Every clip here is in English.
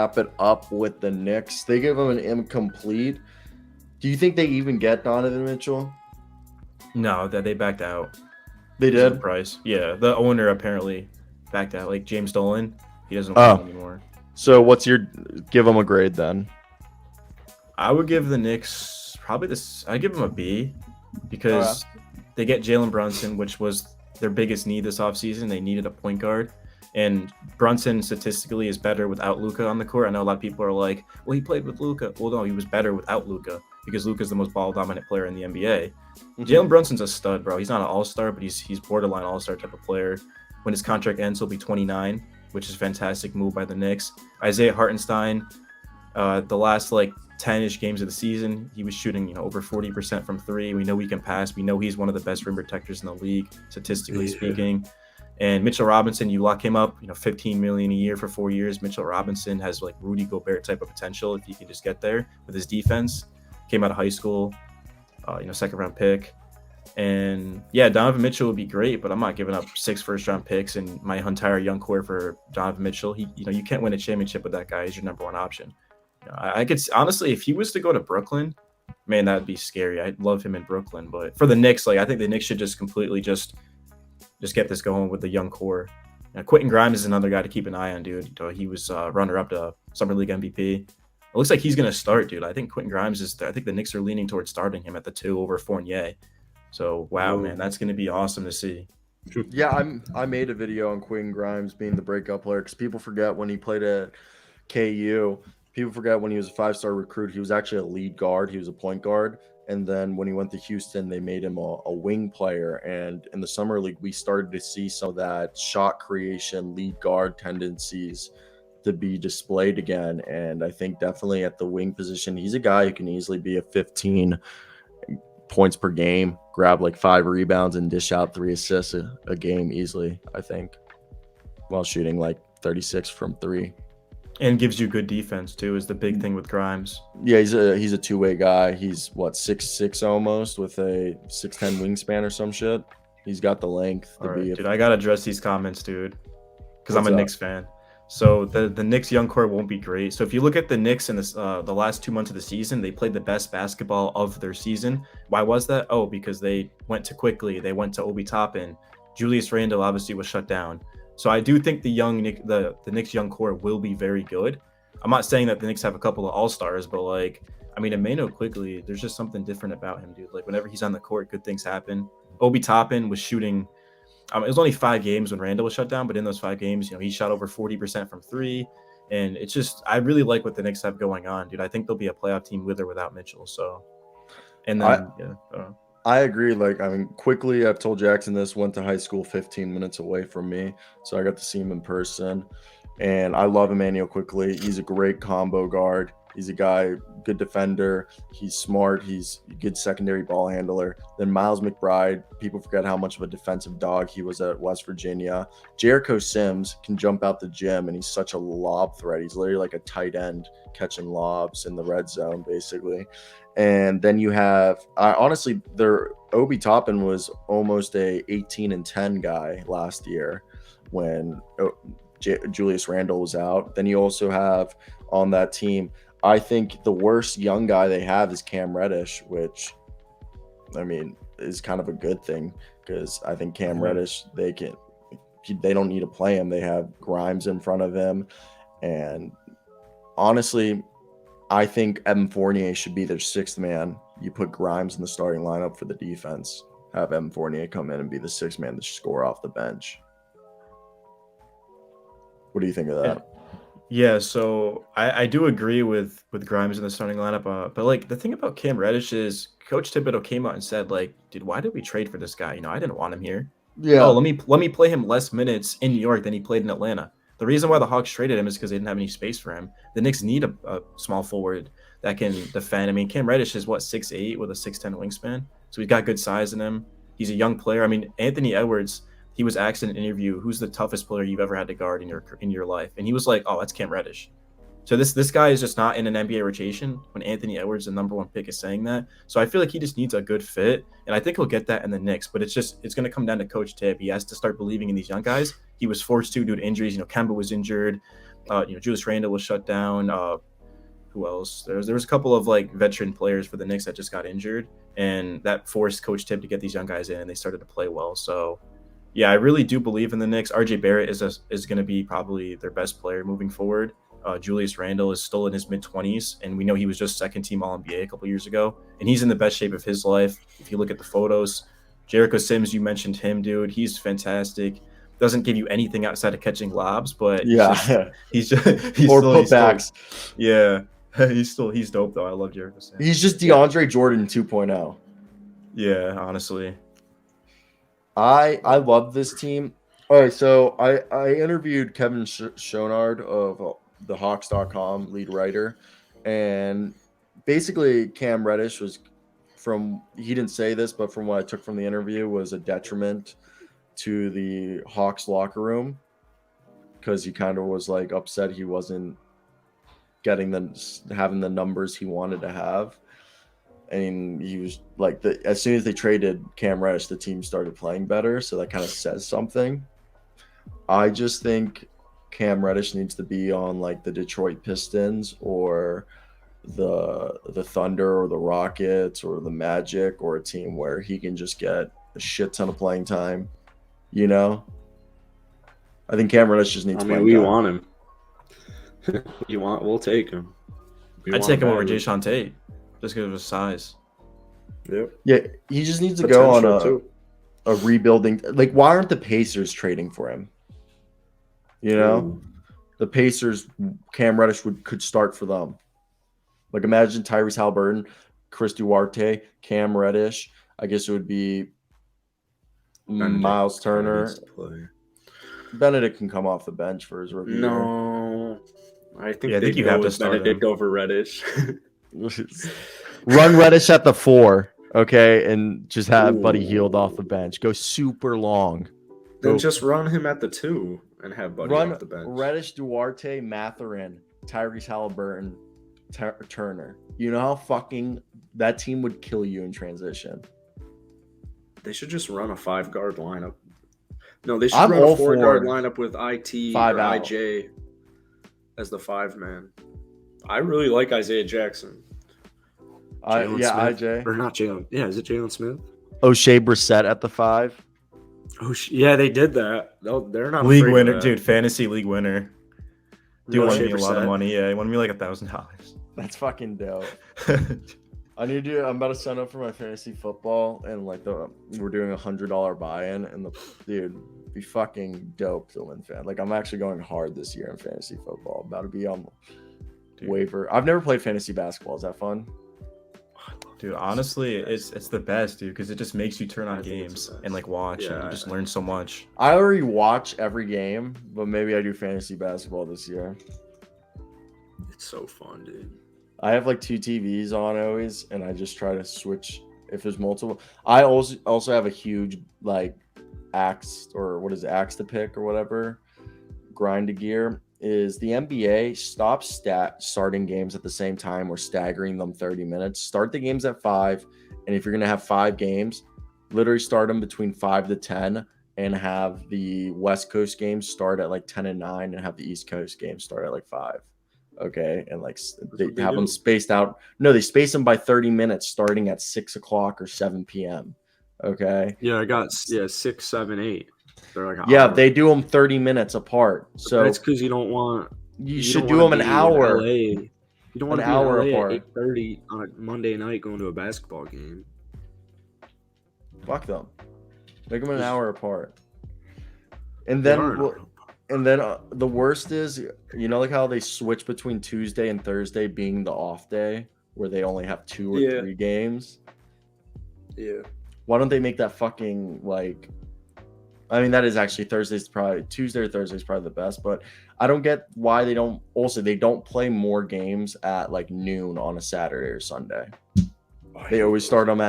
wrap it up with the Knicks. They give him an incomplete. Do you think they even get Donovan Mitchell? No, that they backed out They because of the did. price. Yeah, the owner apparently backed out. Like James Dolan, he doesn't want him Oh, anymore. so what's your give them a grade then? I would give the Knicks probably this. I give them a B Okay. because they get Jalen Brunson, which was their biggest need this offseason. They needed a point guard. And Brunson statistically is better without Luca on the court. I know a lot of people are like, well, he played with Luca. Well, no, he was better without Luca because Luca's the most ball dominant player in the NBA. Mhm. Jalen Brunson's a stud, bro. He's not an all-star, but he's borderline all-star type of player. When his contract ends, he'll be 29, which is a fantastic move by the Knicks. Isaiah Hartenstein, the last like 10-ish games of the season, he was shooting over 40% from three. We know he can pass. We know he's one of the best rim protectors in the league, statistically speaking. And Mitchell Robinson, you lock him up, 15 million a year for 4 years. Mitchell Robinson has like Rudy Gobert type of potential if he can just get there with his defense. Came out of high school, second round pick. And yeah, Donovan Mitchell would be great, but I'm not giving up 6 first round picks and my entire young core for Donovan Mitchell. You can't win a championship with that guy as your number one option. I could honestly, if he was to go to Brooklyn, man, that'd be scary. I'd love him in Brooklyn, but for the Knicks, like I think the Knicks should just completely just get this going with the young core. Quentin Grimes is another guy to keep an eye on, dude. He was runner up to Summer League MVP. It looks like he's going to start, dude. I think Quentin Grimes is. I think the Knicks are leaning towards starting him at the 2 over Fournier. So wow, Whoa. man, that's going to be awesome to see. Yeah, I made a video on Quinn Grimes being the breakout player because people forget when he played at KU. People forget when he was a 5-star recruit. He was actually a lead guard. He was a point guard. And then when he went to Houston, they made him a wing player. And in the summer league, we started to see some of that shot creation, lead guard tendencies to be displayed again. And I think definitely at the wing position, he's a guy who can easily be a 15 points per game, grab like 5 rebounds, and dish out 3 assists a game easily, I think, while shooting like 36 from three. And gives you good defense too is the big thing with Grimes. Yeah, he's a two-way guy. He's what, 6'6" almost with a 6'10" wingspan or some shit. He's got the length to All be right, a dude, I gotta address these comments, dude, because I'm what's a up? Knicks fan. So the Knicks young core won't be great. So if you look at the Knicks in this the last 2 months of the season, they played the best basketball of their season. Why was that? Oh, because they went to Quickly, they went to Obi Toppin, Julius Randle obviously was shut down. So I do think the Knicks young core will be very good. I'm not saying that the Knicks have a couple of all stars, but like I mean, Emmanuel Quickly, there's just something different about him, dude. Like whenever he's on the court, good things happen. Obi Toppin was shooting it was only 5 games when Randall was shut down, but in those 5 games, he shot over 40% from three. And it's just, I really like what the Knicks have going on, dude. I think they'll be a playoff team with or without Mitchell. So, and I then, yeah. I agree. Like, I mean, quickly, I've told Jackson this, went to high school 15 minutes away from me. So I got to see him in person. And I love Emmanuel Quickly. He's a great combo guard. He's a guy, good defender. He's smart. He's a good secondary ball handler. Then Miles McBride, people forget how much of a defensive dog he was at West Virginia. Jericho Sims can jump out the gym, and he's such a lob threat. He's literally like a tight end catching lobs in the red zone, basically. And then you have, honestly, their Obi Toppin was almost a 18-10 guy last year when Julius Randle was out. Then you also have on that team, I think the worst young guy they have is Cam Reddish, which I mean is kind of a good thing because I think Cam Reddish they don't need to play him. They have Grimes in front of him, and honestly, I think Evan Fournier should be their sixth man. You put Grimes in the starting lineup for the defense. Have Evan Fournier come in and be the sixth man to score off the bench. What do you think of that? Yeah, so I do agree with Grimes in the starting lineup. But like the thing about Cam Reddish is Coach Thibodeau came out and said, like, dude, why did we trade for this guy? I didn't want him here. Oh, Yeah. let me play him less minutes in New York than he played in Atlanta. The reason why the Hawks traded him is because they didn't have any space for him. The Knicks need a small forward that can defend. I mean, Cam Reddish is what, 6'8" with a 6'10" wingspan. So he's got good size in him. He's a young player. I mean, Anthony Edwards, he was asked in an interview, who's the toughest player you've ever had to guard in your life? And he was like, oh, that's Cam Reddish. So this guy is just not in an NBA rotation when Anthony Edwards, the number one pick, is saying that. So I feel like he just needs a good fit, and I think he'll get that in the Knicks. But it's going to come down to Coach Tip. He has to start believing in these young guys. He was forced to due to injuries. Kemba was injured. Julius Randle was shut down. Who else? There was a couple of like veteran players for the Knicks that just got injured, and that forced Coach Tibb to get these young guys in, and they started to play well. So, yeah, I really do believe in the Knicks. RJ Barrett is going to be probably their best player moving forward. Julius Randle is still in his mid-20s, and we know he was just second-team All-NBA a couple years ago, and he's in the best shape of his life. If you look at the photos, Jericho Sims, you mentioned him, dude. He's fantastic. Doesn't give you anything outside of catching lobs, but he's putbacks. Yeah. He's dope though. I love Jericho Sims. He's just DeAndre Jordan 2.0. Yeah, honestly. I love this team. All right, so I interviewed Kevin Schonard of the Hawks.com lead writer, and basically Cam Reddish was he didn't say this, but from what I took from the interview, was a detriment to the Hawks locker room because he kind of was like upset he wasn't having the numbers he wanted to have. And he was like, as soon as they traded Cam Reddish, the team started playing better. So that kind of says something. I just think Cam Reddish needs to be on like the Detroit Pistons or the Thunder or the Rockets or the Magic, or a team where he can just get a shit ton of playing time. You know, I think Cam Reddish just needs. We want him. We'll take him. I'd take him over Jae'Sean Tate just because of his size. Yep. Yeah, he just needs to go on a rebuilding. Like, why aren't the Pacers trading for him? You know, the Pacers, Cam Reddish could start for them. Like, imagine Tyrese Haliburton, Chris Duarte, Cam Reddish. I guess it would be Miles Turner. Benedict can come off the bench for his rookie. No, I think you have to start Benedict over Reddish. Run Reddish at the 4, okay, and just have Buddy Hield off the bench. Go super long. Then just run him at the 2 and have Buddy off the bench. Reddish, Duarte, Mathurin, Tyrese Haliburton, Turner. You know how fucking that team would kill you in transition. They should just run a 5-guard lineup. No, they should run a 4-guard lineup with IT or IJ as the 5-man. I really like Isaiah Jackson. IJ. Or not Jalen. Yeah, is it Jalen Smith? O'Shea Brissett at the 5. Yeah, they did that. They're not league winner, dude. Fantasy league winner. Dude wanted me a lot of Brissett. money. Yeah, he wanted me like $1,000. That's fucking dope. I'm about to sign up for my fantasy football, and like we're doing $100 buy-in, and dude, be fucking dope to win fan. Like, I'm actually going hard this year in fantasy football. About to be on waiver. I've never played fantasy basketball. Is that fun? Dude, honestly, it's the best, dude, because it just makes you turn on games and like watch, and you just learn so much. I already watch every game, but maybe I do fantasy basketball this year. It's so fun, dude. I have like 2 TVs on always, and I just try to switch if there's multiple. I also have a huge like axe to pick or whatever grind to gear. Is the NBA stop starting games at the same time or staggering them 30 minutes. Start the games at 5, and if you're going to have 5 games, literally start them between 5 to 10 and have the West Coast games start at like 10 and 9 and have the East Coast games start at like 5. Okay, and like they have them spaced out. No, they space them by 30 minutes starting at 6 o'clock or 7 p.m. Okay. Yeah, I got 6, 7, 8. They're like they do them 30 minutes apart. So it's because you don't want. You should do them an hour. You don't want an to be hour in LA apart. at 8:30 on a Monday night going to a basketball game. Fuck them. Make them an hour apart. And then the worst is, you know, like how they switch between Tuesday and Thursday being the off day where they only have 2 or 3 games. Yeah. Why don't they make that fucking like? I mean, that is actually Tuesday or Thursday is probably the best, but I don't get why they don't play more games at like noon on a Saturday or Sunday. They always start them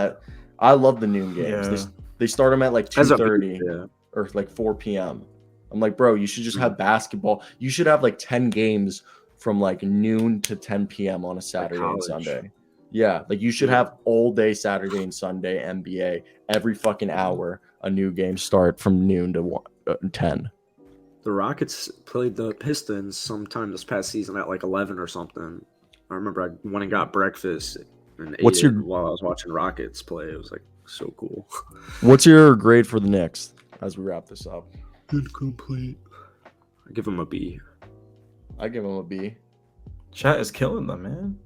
I love the noon games. Yeah. They start them at like 2:30 or like 4 p.m. I'm like, bro, you should just have basketball. You should have like 10 games from like noon to 10 p.m. on a Saturday and Sunday. Yeah, like you should have all day Saturday and Sunday NBA every fucking hour. A new game start from noon to 10. The Rockets played the Pistons sometime this past season at like 11 or something. I remember I went and got breakfast and ate it while I was watching Rockets play. It was like so cool. What's your grade for the Knicks as we wrap this up? Incomplete. I give them a B. I give them a B. Chat is killing them, man.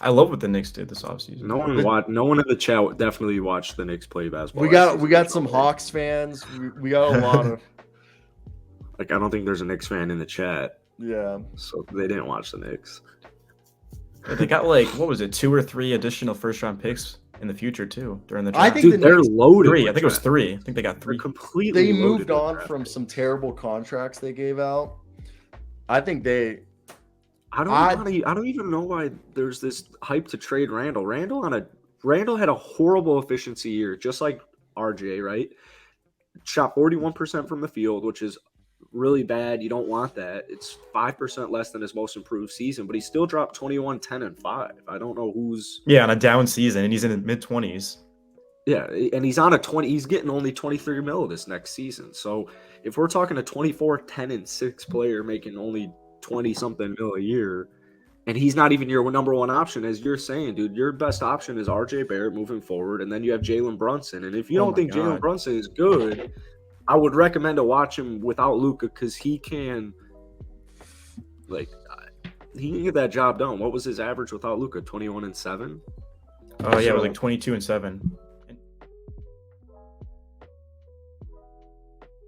I love what the Knicks did this offseason. No one in the chat definitely watched the Knicks play basketball. We got some Hawks fans. We got a lot of like, I don't think there's a Knicks fan in the chat. Yeah. So they didn't watch the Knicks. They got like, what was it, 2 or 3 additional first-round picks in the future too during the draft. I think they're loaded. 3. I think it was 3. I think they got 3. They're completely. They moved on from some terrible contracts they gave out. I think they. I don't even know why there's this hype to trade Randall. Randall had a horrible efficiency year, just like RJ, right? Shot 41% from the field, which is really bad. You don't want that. It's 5% less than his most improved season, but he still dropped 21, 10, and 5. I don't know who's on a down season, and he's in his mid-20s. Yeah, and he's on a 20. He's getting only 23 mil this next season. So if we're talking a 24, 10, and 6 player making only 20 something mil a year, and he's not even your number one option, as you're saying, dude, your best option is RJ Barrett moving forward, and then you have Jalen Brunson. And if you don't think Jalen Brunson is good, I would recommend to watch him without Luka, because he can get that job done. What was his average without Luka? 21 and 7. Oh yeah, it was like 22 and 7.